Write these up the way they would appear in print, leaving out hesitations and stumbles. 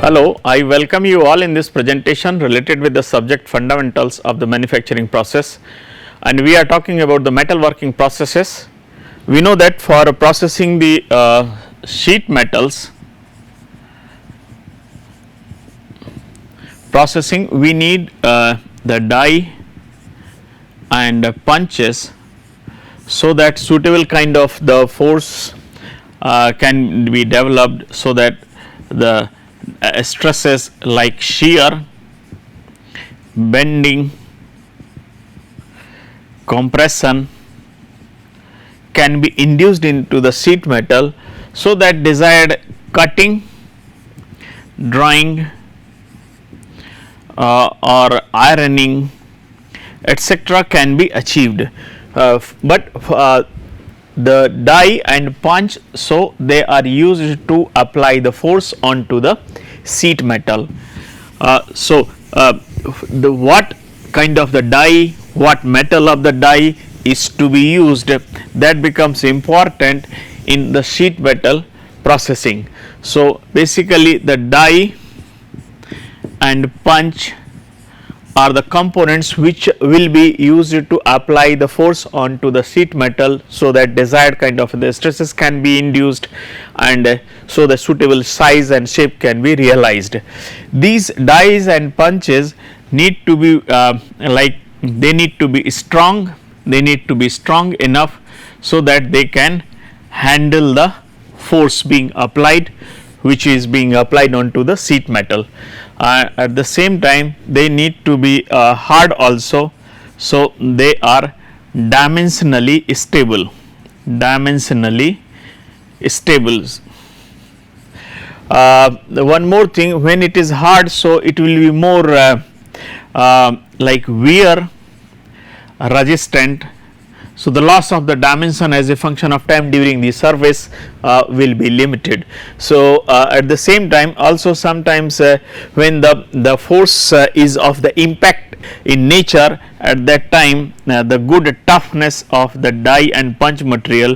Hello, I welcome you all in this presentation related with the subject fundamentals of the manufacturing process, and we are talking about the metalworking processes. We know that for processing the sheet metals processing, we need the die and punches so that suitable kind of the force can be developed, so that the stresses like shear, bending, compression can be induced into the sheet metal, so that desired cutting, drawing or ironing etc. can be achieved. But the die and punch, so they are used to apply the force onto the sheet metal. What kind of the die, what metal of the die is to be used, that becomes important in the sheet metal processing. So basically the die and punch are the components which will be used to apply the force onto the sheet metal, so that desired kind of the stresses can be induced, and so the suitable size and shape can be realized. These dies and punches need to be they need to be strong, they need to be strong enough so that they can handle the force being applied, which is being applied onto the sheet metal. At the same time, they need to be hard also, so they are dimensionally stable. One more thing, when it is hard, so it will be more like wear resistant. So the loss of the dimension as a function of time during the service will be limited. So at the same time, also sometimes when the force is of the impact in nature, at that time the good toughness of the die and punch material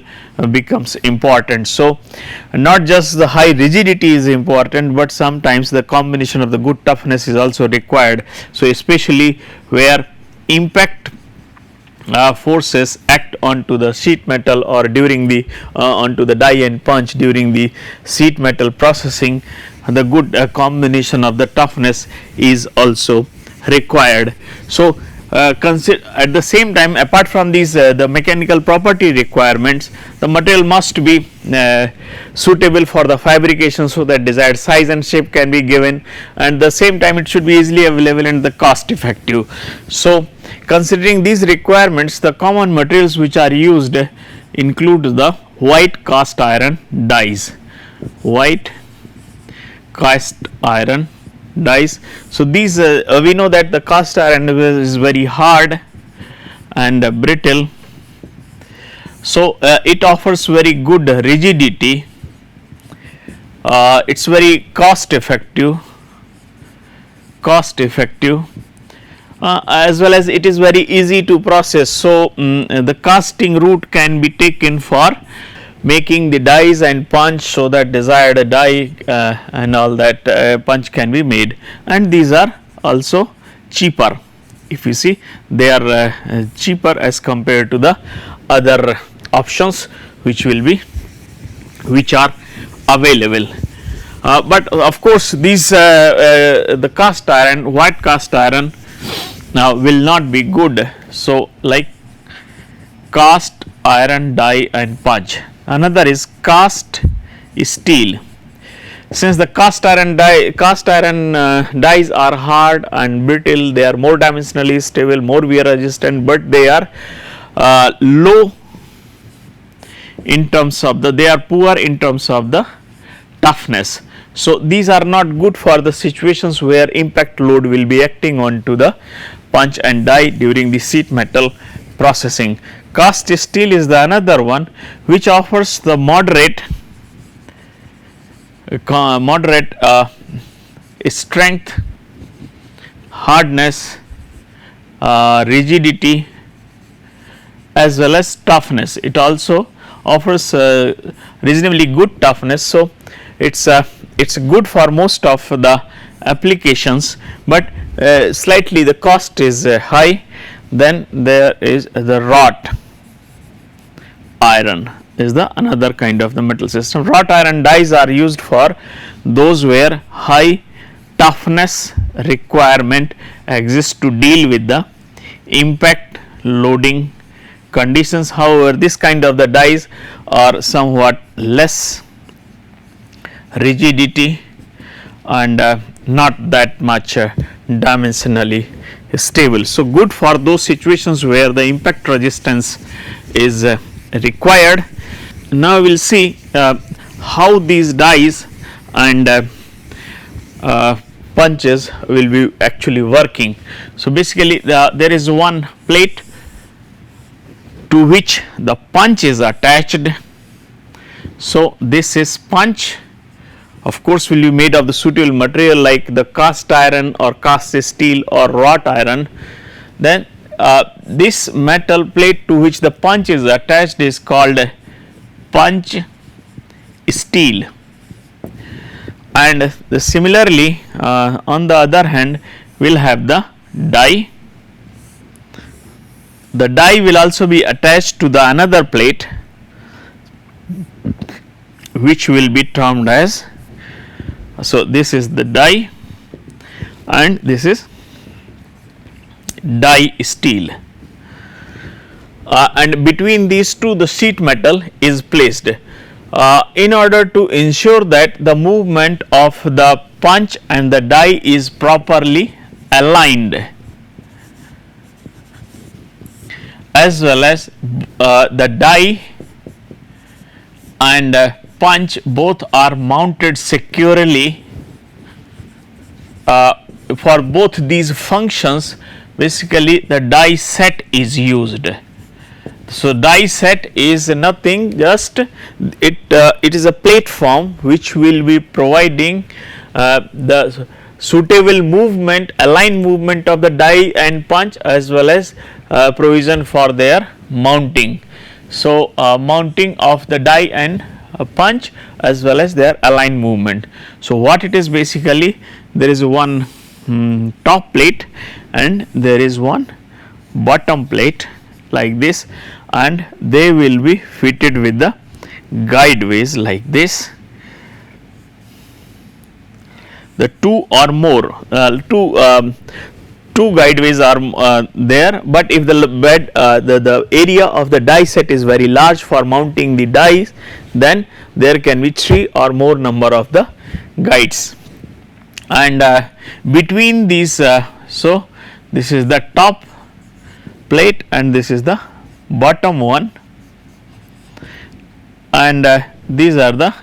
becomes important. So not just the high rigidity is important, but sometimes the combination of the good toughness is also required. So especially where impact forces act onto the sheet metal or during the onto the die and punch during the sheet metal processing, the good combination of the toughness is also required. So at the same time, apart from these the mechanical property requirements, the material must be suitable for the fabrication, so that desired size and shape can be given, and at the same time it should be easily available and the cost effective. So considering these requirements, the common materials which are used include the white cast iron dies. So these we know that the cast iron is very hard and brittle, so it offers very good rigidity. It's very cost effective as well as it is very easy to process. So the casting route can be taken for making the dies and punch, so that desired die and all that punch can be made, and these are also cheaper. If you see, they are cheaper as compared to the other options which are available. But of course these the cast iron, white cast iron now will not be good. So like cast iron die and punch. Another is cast steel. Since the cast iron dies are hard and brittle, they are more dimensionally stable, more wear resistant, but they are low in terms of they are poor in terms of the toughness. So these are not good for the situations where impact load will be acting onto the punch and die during the sheet metal processing. Cast steel is the another one which offers the moderate strength, hardness, rigidity as well as toughness. It also offers reasonably good toughness. So it's good for most of the applications, but slightly the cost is high. Then there is the wrought iron is the another kind of the metal system. Wrought iron dies are used for those where high toughness requirement exists to deal with the impact loading conditions. However, this kind of the dies are somewhat less rigidity and not that much dimensionally stable. So, good for those situations where the impact resistance is required. Now, we will see how these dies and punches will be actually working. So, basically there is one plate to which the punch is attached. So, this is punch, of course, will be made of the suitable material like the cast iron or cast steel or wrought iron. Then this metal plate to which the punch is attached is called punch steel. And similarly, on the other hand, we will have the die. The die will also be attached to the another plate, which will be termed as, so this is the die and this is die steel, and between these two the sheet metal is placed in order to ensure that the movement of the punch and the die is properly aligned, as well as the die and punch both are mounted securely. For both these functions, basically the die set is used. So, die set is nothing, just it is a platform which will be providing the suitable movement, aligned movement of the die and punch, as well as provision for their mounting. So, mounting of the die and punch as well as their aligned movement. So, what it is basically, there is one top plate and there is one bottom plate like this, and they will be fitted with the guideways like this. The two or more two guideways are there, but if the bed the area of the die set is very large for mounting the dies, then there can be 3 or more number of the guides. And between these, so this is the top plate and this is the bottom one, and these are the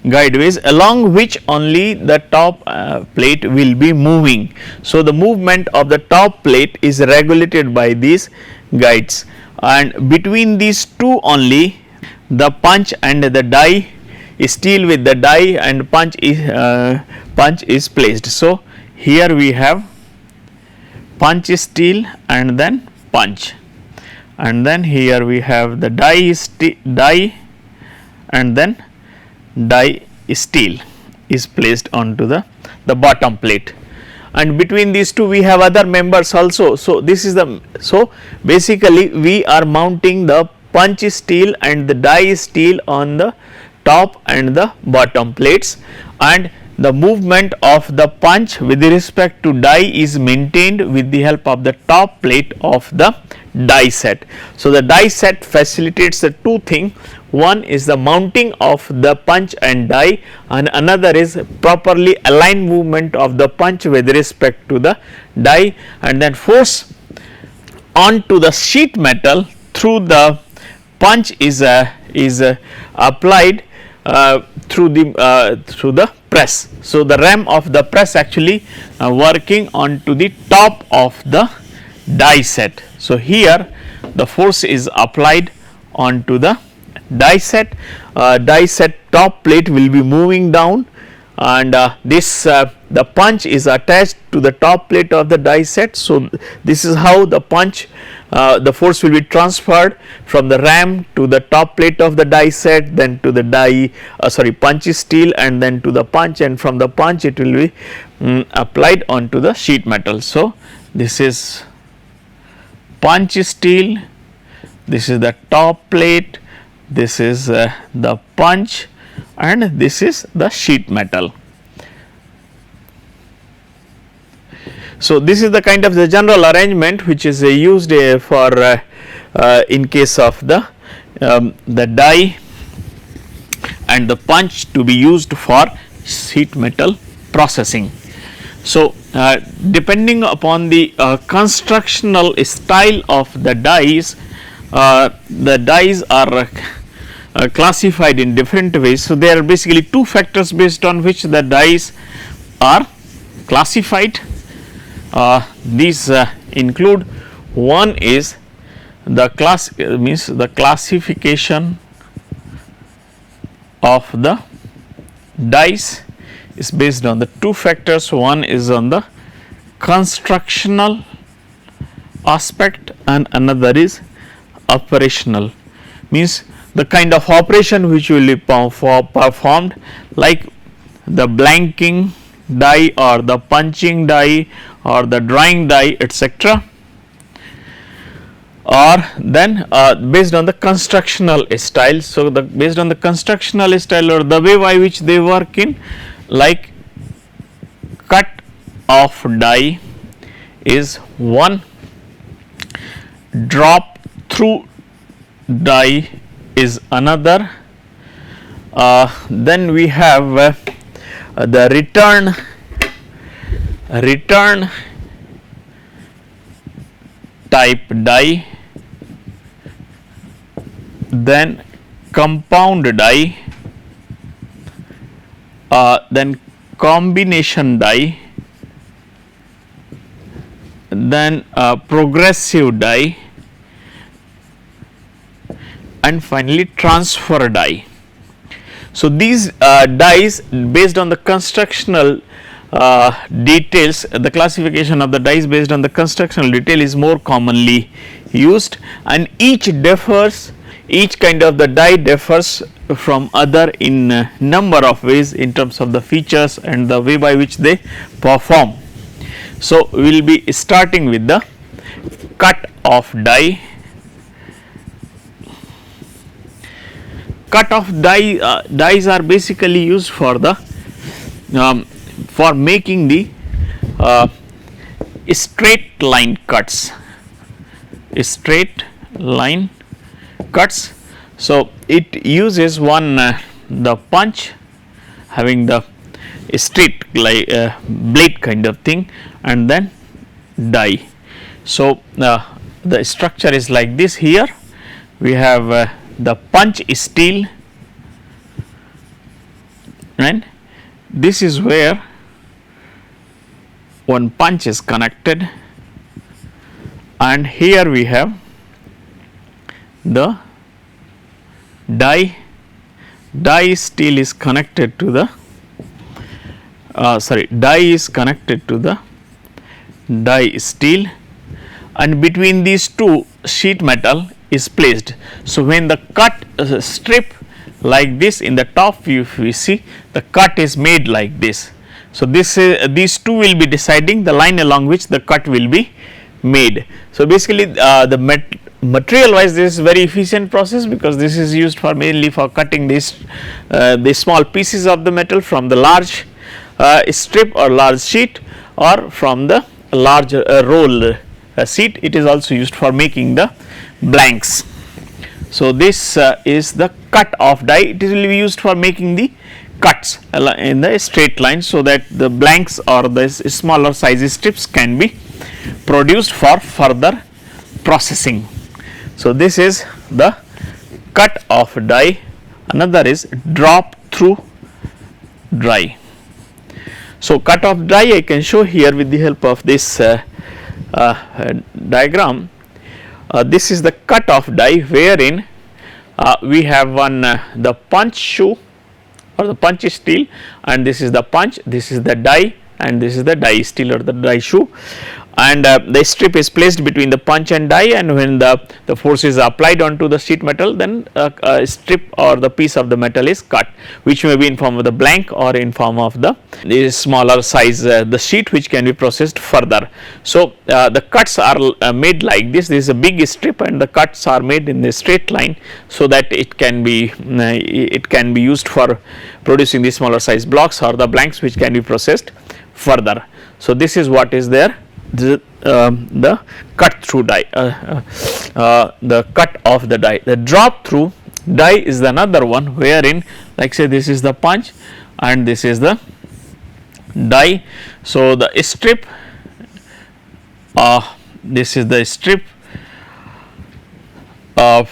guideways along which only the top plate will be moving. So, the movement of the top plate is regulated by these guides, and between these two only the punch and the die steel with the die and punch is placed. So, here we have punch steel and then punch, and then here we have the die and then die steel is placed onto the bottom plate, and between these two we have other members also. So, this is the, so basically we are mounting the punch steel and the die steel on the top and the bottom plates, and the movement of the punch with respect to die is maintained with the help of the top plate of the die set. So, the die set facilitates the two things. One is the mounting of the punch and die, and another is properly aligned movement of the punch with respect to the die, and then force onto the sheet metal through the punch is applied through the press. So, the ram of the press actually working onto the top of the die set. So, here the force is applied onto the die set top plate will be moving down, and this the punch is attached to the top plate of the die set. So, this is how the punch the force will be transferred from the ram to the top plate of the die set, then to the punch steel, and then to the punch, and from the punch it will be applied onto the sheet metal. So, this is punch steel, this is the top plate, this is the punch, and this is the sheet metal. So, this is the kind of the general arrangement which is used for in case of the die and the punch to be used for sheet metal processing. So, depending upon the constructional style of the dies are classified in different ways. So, there are basically two factors based on which the dies are classified. These include, one is the classification of the dies is based on the two factors. One is on the constructional aspect and another is operational, means the kind of operation which will be performed, like the blanking die or the punching die or the drawing die, etc., or then based on the constructional style. So, based on the constructional style or the way by which they work in, like cut of die is one, drop through die is another, then we have the return type die, then compound die, then combination die, then progressive die, and finally transfer die. So, these dies based on the constructional details, the classification of the dies based on the constructional detail is more commonly used, and each kind of the die differs from other in number of ways in terms of the features and the way by which they perform. So, we will be starting with the cut of die. Cut of dies are basically used for the for making the straight line cuts. So, it uses one the punch having the straight blade kind of thing, and then die. So, the structure is like this. Here we have the punch steel, and this is where one punch is connected, and here we have the die steel is connected to the die is connected to the die steel, and between these two sheet metal is placed. So, when the cut strip like this in the top view, if we see, the cut is made like this. So, these two will be deciding the line along which the cut will be made. So, basically the material wise this is very efficient process, because this is used for mainly for cutting these small pieces of the metal from the large strip or large sheet, or from the large roll sheet. It is also used for making the blanks. So, this is the cut of die. It will be used for making the cuts in the straight line, so that the blanks or the smaller size strips can be produced for further processing. So, this is the cut of die. Another is drop through die. So, cut of die I can show here with the help of this diagram. This is the cut of die, wherein we have one the punch shoe or the punch steel, and this is the punch, this is the die, and this is the die steel or the die shoe, and the strip is placed between the punch and die, and when the force is applied onto the sheet metal, then a strip or the piece of the metal is cut, which may be in form of the blank or in form of the smaller size the sheet, which can be processed further. So the cuts are made like this. This is a big strip and the cuts are made in a straight line, so that it can be used for producing the smaller size blocks or the blanks, which can be processed further. So this is what is there, the cut through die, the cut of the die. The drop through die is another one, wherein, like say, this is the punch and this is the die. So the strip, this is the strip.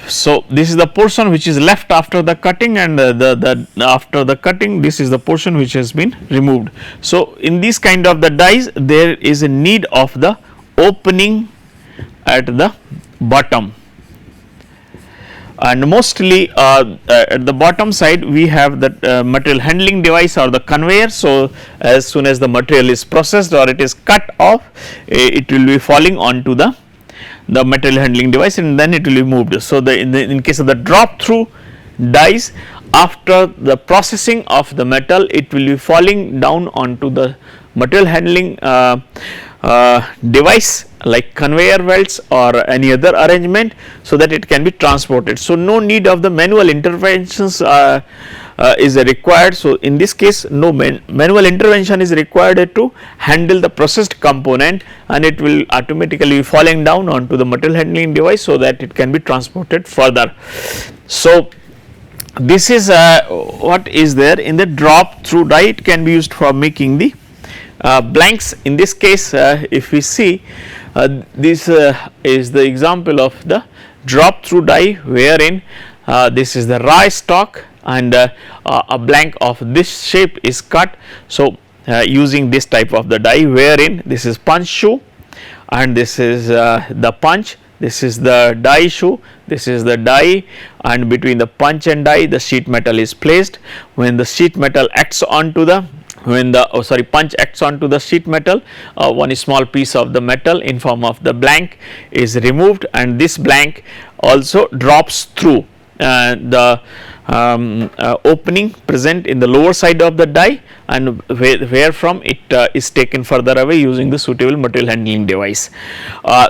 So this is the portion which is left after the cutting, and after the cutting, this is the portion which has been removed. So in this kind of the dies, there is a need of the opening at the bottom, and mostly at the bottom side we have the material handling device or the conveyor. So as soon as the material is processed or it is cut off, it will be falling onto the material handling device, and then it will be moved. So in case of the drop through dies, after the processing of the metal, it will be falling down onto the material handling device like conveyor belts or any other arrangement, so that it can be transported. So no need of the manual interventions is required. So in this case, no manual intervention is required to handle the processed component, and it will automatically be falling down onto the material handling device, so that it can be transported further. So this is what is there in the drop through die. It can be used for making the blanks. In this case, if we see, this is the example of the drop through die, wherein this is the raw stock and a blank of this shape is cut. So using this type of the die, wherein this is punch shoe and this is the punch, this is the die shoe, this is the die, and between the punch and die the sheet metal is placed. When the sheet metal acts onto the punch acts onto the sheet metal, one small piece of the metal in form of the blank is removed, and this blank also drops through the opening present in the lower side of the die, and where from it is taken further away using the suitable material handling device.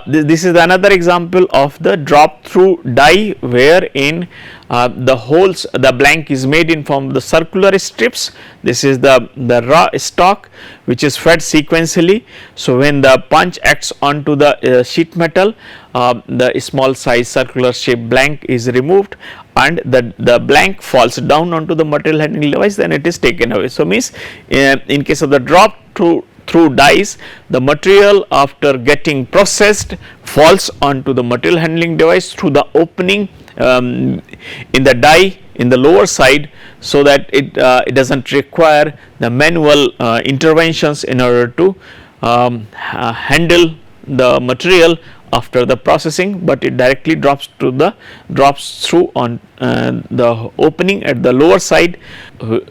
This is another example of the drop through die, wherein the blank is made in form of the circular strips. This is the raw stock which is fed sequentially. So when the punch acts onto the sheet metal, the small size circular shape blank is removed, and the blank falls down onto the material handling device, then it is taken away. So means in case of the drop through dies, the material after getting processed falls onto the material handling device through the opening in the die in the lower side, so that it does not require the manual interventions in order to handle the material after the processing, but it directly drops through on the opening at the lower side,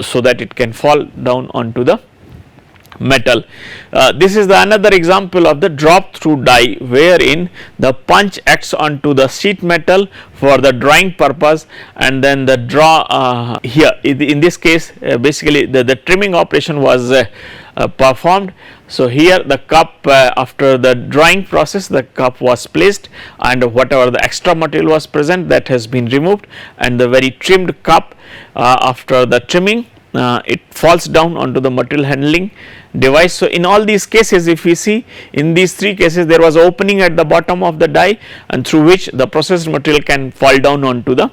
so that it can fall down onto the metal. This is another example of the drop through die, wherein the punch acts onto the sheet metal for the drawing purpose, and then the draw here in this case basically the trimming operation was performed. So here the cup, after the drawing process, the cup was placed, and whatever the extra material was present, that has been removed, and the very trimmed cup, after the trimming, it falls down onto the material handling device. So in all these cases, if we see, in these three cases there was opening at the bottom of the die, and through which the processed material can fall down onto the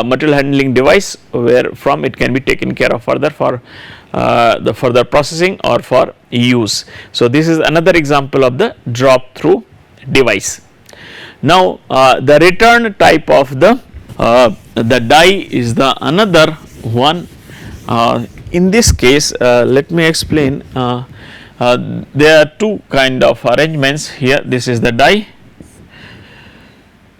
material handling device, where from it can be taken care of further for the further processing or for use. So this is another example of the drop through device. Now the return type of the die is the another one. In this case, let me explain. There are two kind of arrangements here. This is the die.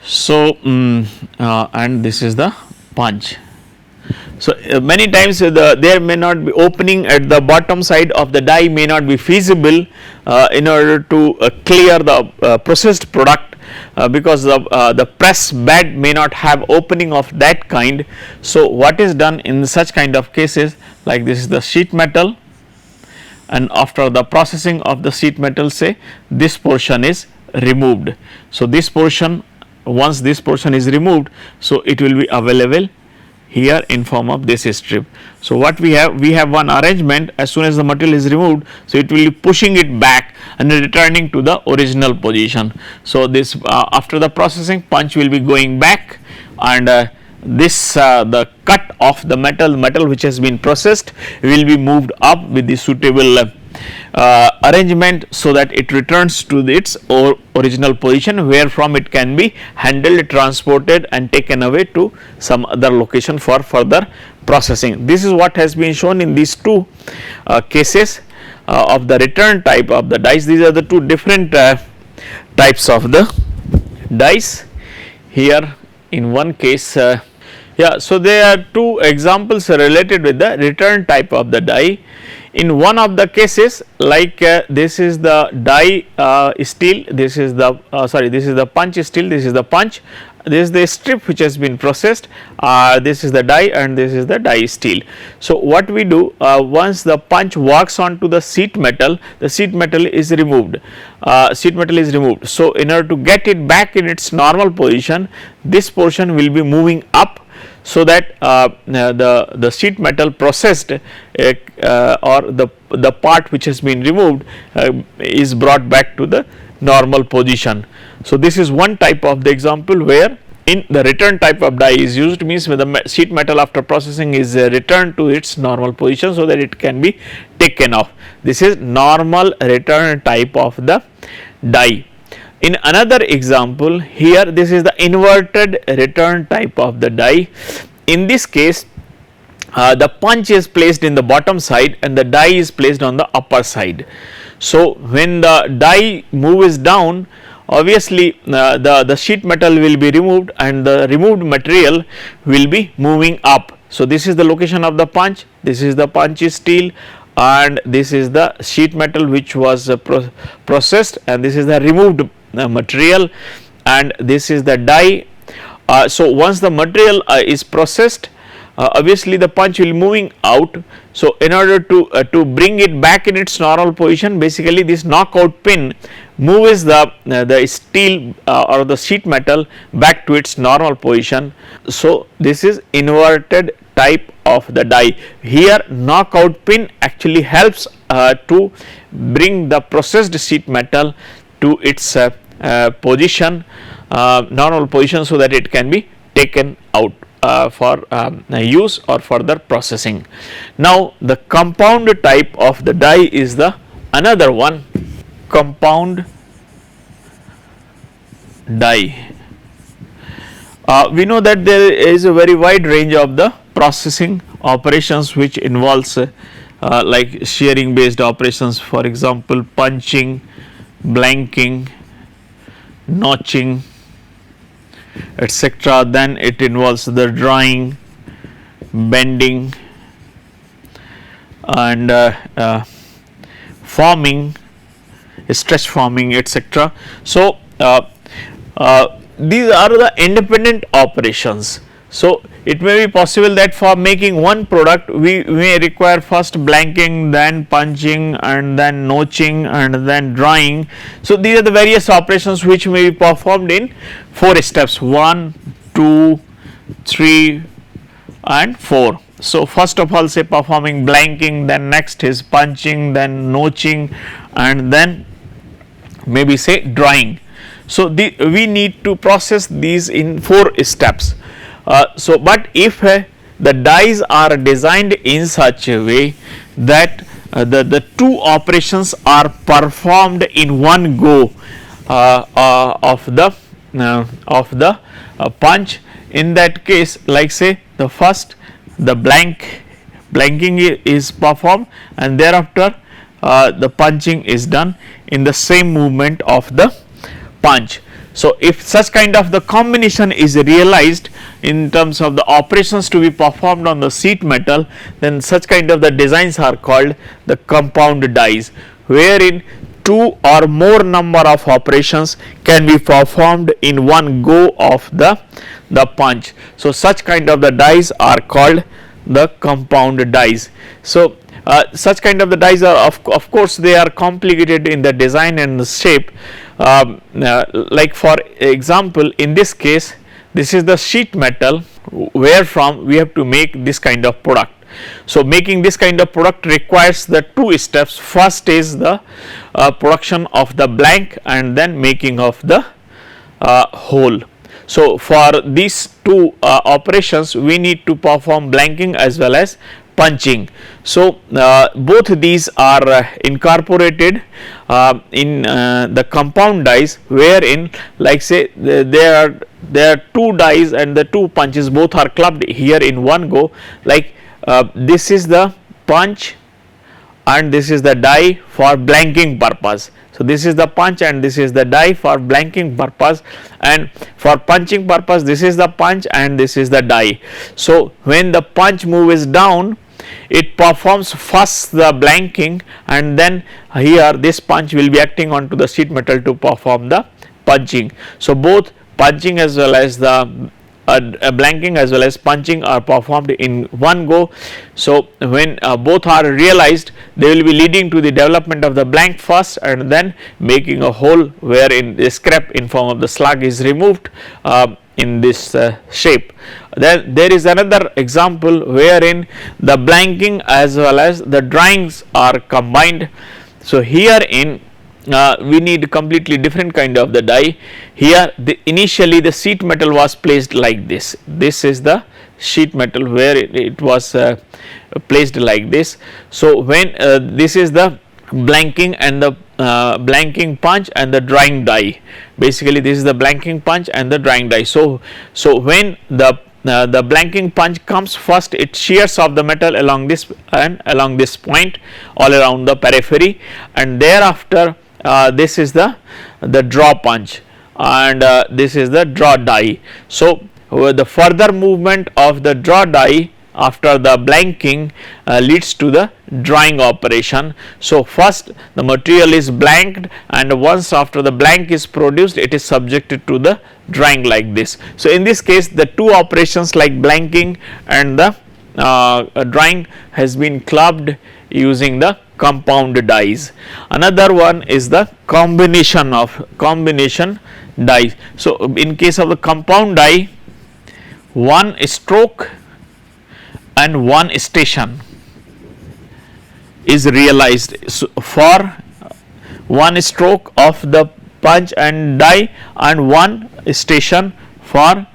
So and this is the punch. So, many times there may not be opening at the bottom side of the die may not be feasible in order to clear the processed product, because the press bed may not have opening of that kind. So, what is done in such kind of cases, like this is the sheet metal, and after the processing of the sheet metal, say this portion is removed. So, this portion, once this portion is removed, so it will be available here in form of this strip. So, what we have one arrangement, as soon as the material is removed, so it will be pushing it back and returning to the original position. So, this after the processing, punch will be going back, and this the cut of the metal which has been processed will be moved up with the suitable arrangement, so that it returns to its original position, where from it can be handled, transported and taken away to some other location for further processing. This is what has been shown in these two cases of the return type of the dies. These are the two different types of the dies. Here in one case, so there are two examples related with the return type of the die. In one of the cases, like this is the die steel, this is the this is the punch steel, this is the punch, this is the strip which has been processed, this is the die, and this is the die steel. So, what we do, once the punch works onto the sheet metal is removed, So, in order to get it back in its normal position, this portion will be moving up, so that the sheet metal processed or the part which has been removed is brought back to the normal position. So, this is one type of the example where in the return type of die is used, means when the sheet metal after processing is returned to its normal position, so that it can be taken off. This is normal return type of the die. In another example, here this is the inverted return type of the die. In this case, the punch is placed in the bottom side and the die is placed on the upper side. So, when the die moves down, obviously the sheet metal will be removed and the removed material will be moving up. So, this is the location of the punch, this is the punch steel, and this is the sheet metal which was processed, and this is the removed material, and this is the die. So, once the material is processed, obviously the punch will be moving out. So, in order to bring it back in its normal position, basically this knockout pin moves the steel or the sheet metal back to its normal position. So, this is inverted type of the die. Here knockout pin actually helps to bring the processed sheet metal to its position, normal position, so that it can be taken out for use or further processing. Now, the compound type of the die is the another one, compound die. We know that there is a very wide range of the processing operations which involves like shearing based operations, for example punching, blanking, notching, etc. Then it involves the drawing, bending, and forming, stretch forming, etc. So, these are the independent operations. So, it may be possible that for making one product we may require first blanking, then punching, and then notching, and then drawing. So, these are the various operations which may be performed in 4 steps, 1, 2, 3 and 4. So, first of all say performing blanking, then next is punching, then notching, and then maybe say drawing. So, we need to process these in 4 steps. But if the dies are designed in such a way that the 2 operations are performed in one go of the punch, in that case, like say the first the blanking is performed, and thereafter the punching is done in the same movement of the punch. So, if such kind of the combination is realized in terms of the operations to be performed on the sheet metal, then such kind of the designs are called the compound dies, wherein two or more number of operations can be performed in one go of the punch. So, such kind of the dies are called the compound dies. So, such kind of the dies are of course they are complicated in the design and the shape. Like for example, in this case this is the sheet metal where from we have to make this kind of product. So, making this kind of product requires the two steps. First is the production of the blank and then making of the hole. So, for these two operations we need to perform blanking as well as punching. So, both these are incorporated in the compound dies, wherein like say there are two dies and the two punches both are clubbed here in one go, like this is the punch and this is the die for blanking purpose. So, this is the punch and this is the die for blanking purpose, and for punching purpose this is the punch and this is the die. So, when the punch move is down, it performs first the blanking and then here this punch will be acting onto the sheet metal to perform the punching. So, both punching as well as the blanking as well as punching are performed in one go. So, when both are realized, they will be leading to the development of the blank first and then making a hole wherein the scrap in form of the slug is removed in this shape. Then there is another example wherein the blanking as well as the drawings are combined. So, here in we need completely different kind of the die. Here initially the sheet metal was placed like this. This is the sheet metal where it was placed like this. So, when this is the blanking and the blanking punch and the drawing die, basically this is the blanking punch and the drawing die. So, when the blanking punch comes first, it shears off the metal along this and along this point all around the periphery, and thereafter this is the draw punch and this is the draw die. So, the further movement of the draw die after the blanking leads to the drawing operation. So, first the material is blanked and once after the blank is produced, it is subjected to the drawing like this. So, in this case the two operations like blanking and the drawing has been clubbed using the compound dies. Another one is the combination dies. So, in case of the compound die, one stroke and one station is realized. So, for one stroke of the punch and die and one station for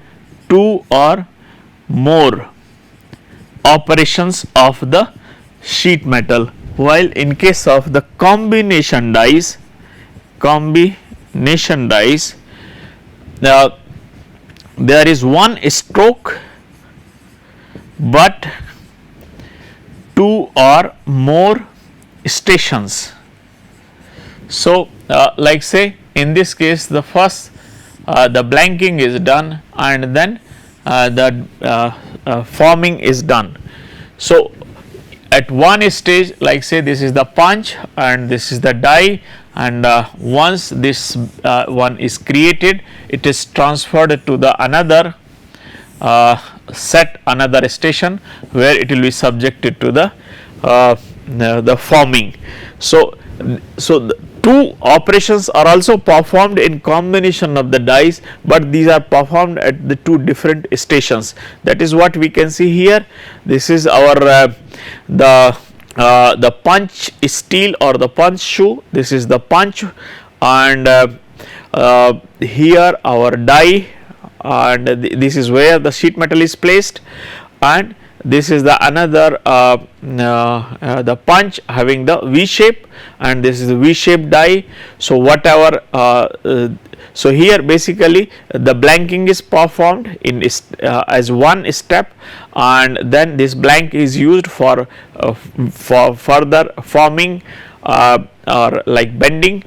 two or more operations of the sheet metal, while in case of the combination dies there is one stroke but two or more stations. So, like say in this case the first the blanking is done and then the forming is done. So, at one stage like say this is the punch and this is the die, and once this one is created, it is transferred to the another set another station where it will be subjected to the forming. So, the two operations are also performed in combination of the dies, but these are performed at the two different stations. That is what we can see here. This is our the punch steel or the punch shoe. This is the punch, and here our die, and this is where the sheet metal is placed, and this is the another the punch having the V shape, and this is the V shaped die. So, whatever so here basically the blanking is performed in as one step, and then this blank is used for further forming or like bending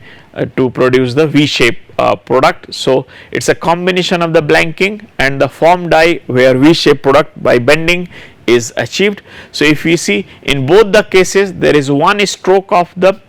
to produce the V shape product. So, it is a combination of the blanking and the form die where V shape product by bending is achieved. So, if we see in both the cases there is one stroke of the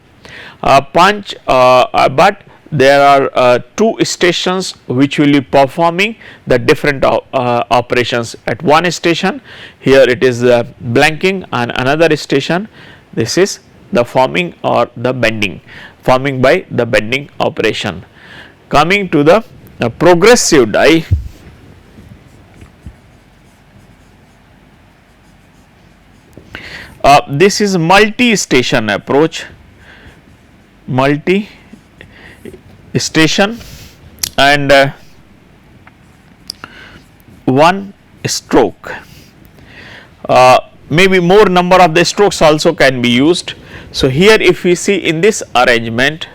punch, but there are two stations which will be performing the different operations. At one station here it is blanking, and another station this is the forming or the bending, forming by the bending operation. Coming to the progressive die, this is multi-station approach, multi-station and one stroke. Maybe more number of the strokes also can be used. So, here if we see in this arrangement,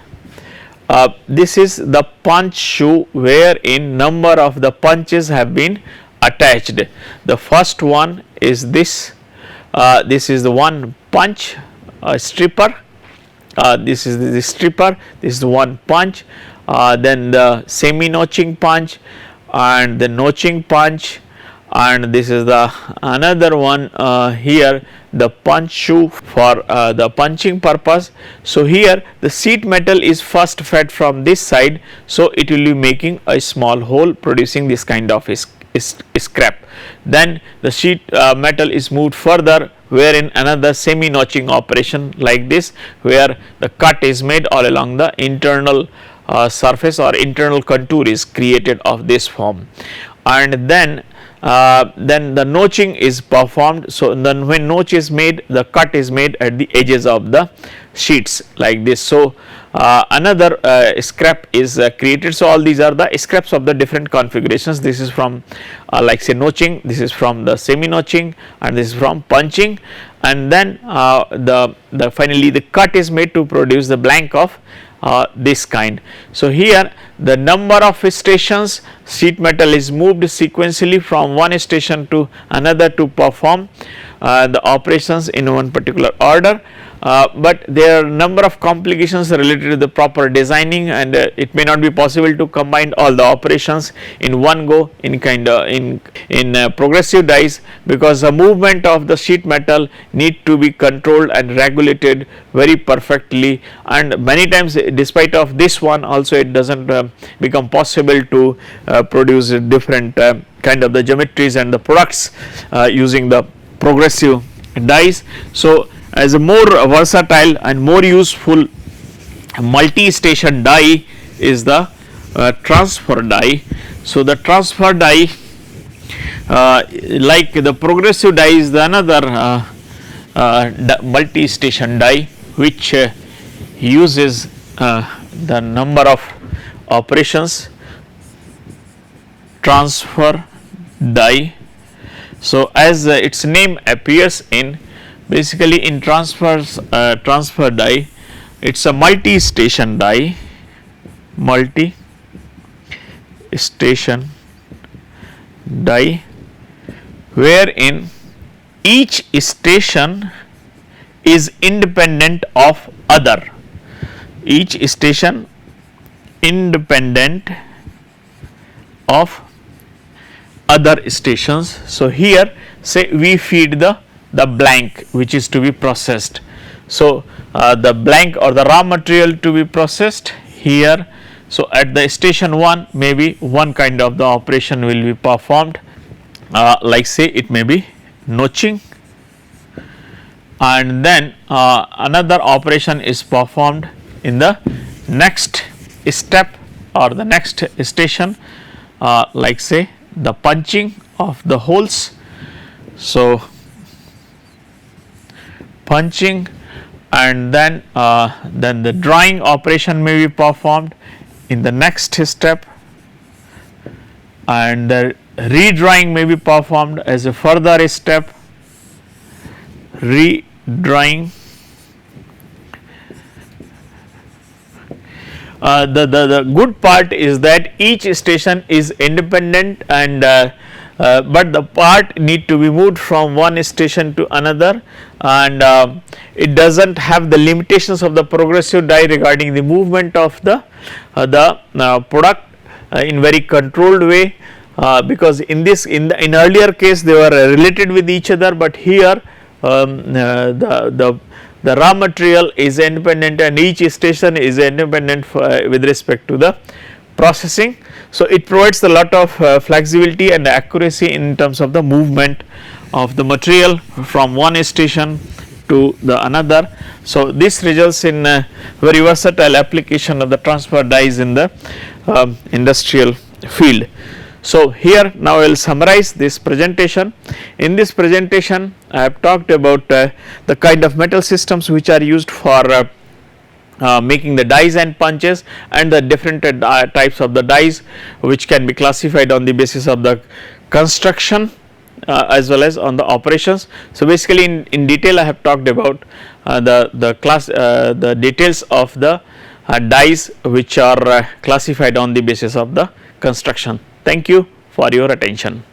this is the punch shoe wherein number of the punches have been attached. The first one is this. This is the one punch stripper, this is the stripper, this is the one punch, then the semi notching punch and the notching punch, and this is the another one here, the punch shoe for the punching purpose. So, here the sheet metal is first fed from this side, so it will be making a small hole producing this kind of scrap. Then the sheet metal is moved further wherein another semi notching operation like this, where the cut is made all along the internal surface or internal contour is created of this form, and then the notching is performed. So, then when notch is made, the cut is made at the edges of the sheets like this. So, another scrap is created. So, all these are the scraps of the different configurations. This is from like say notching, this is from the semi notching, and this is from punching, and then the finally the cut is made to produce the blank of this kind. So, here the number of stations sheet metal is moved sequentially from one station to another to perform the operations in one particular order, but there are number of complications related to the proper designing, and it may not be possible to combine all the operations in one go in progressive dies, because the movement of the sheet metal need to be controlled and regulated very perfectly, and many times despite of this one also it does not become possible to produce different kind of the geometries and the products using the progressive dies. So, as a more versatile and more useful multi-station die is the transfer die. So, the transfer die like the progressive die is the another multi-station die which uses the number of operations, transfer die. So, as its name appears in, basically in transfer die, it is a multi-station die, multi-station die, wherein each station is independent of other, each station independent of other stations. So, here say we feed the blank which is to be processed. So, the blank or the raw material to be processed here. So, at the station 1 maybe one kind of the operation will be performed, like say it may be notching, and then another operation is performed in the next step or the next station, like say the punching of the holes. So, punching, and then the drawing operation may be performed in the next step, and the redrawing may be performed as a further step, redrawing. The good part is that each station is independent, and but the part need to be moved from one station to another, and it does not have the limitations of the progressive die regarding the movement of the the product in very controlled way, because in this in earlier case they were related with each other, but here the raw material is independent and each station is independent with respect to the processing. So, it provides a lot of flexibility and accuracy in terms of the movement of the material from one station to the another. So, this results in a very versatile application of the transfer dies in the industrial field. So, here now I will summarize this presentation. In this presentation I have talked about the kind of metal systems which are used for making the dies and punches, and the different types of the dies which can be classified on the basis of the construction as well as on the operations. So, basically in detail I have talked about the details of the dies which are classified on the basis of the construction. Thank you for your attention.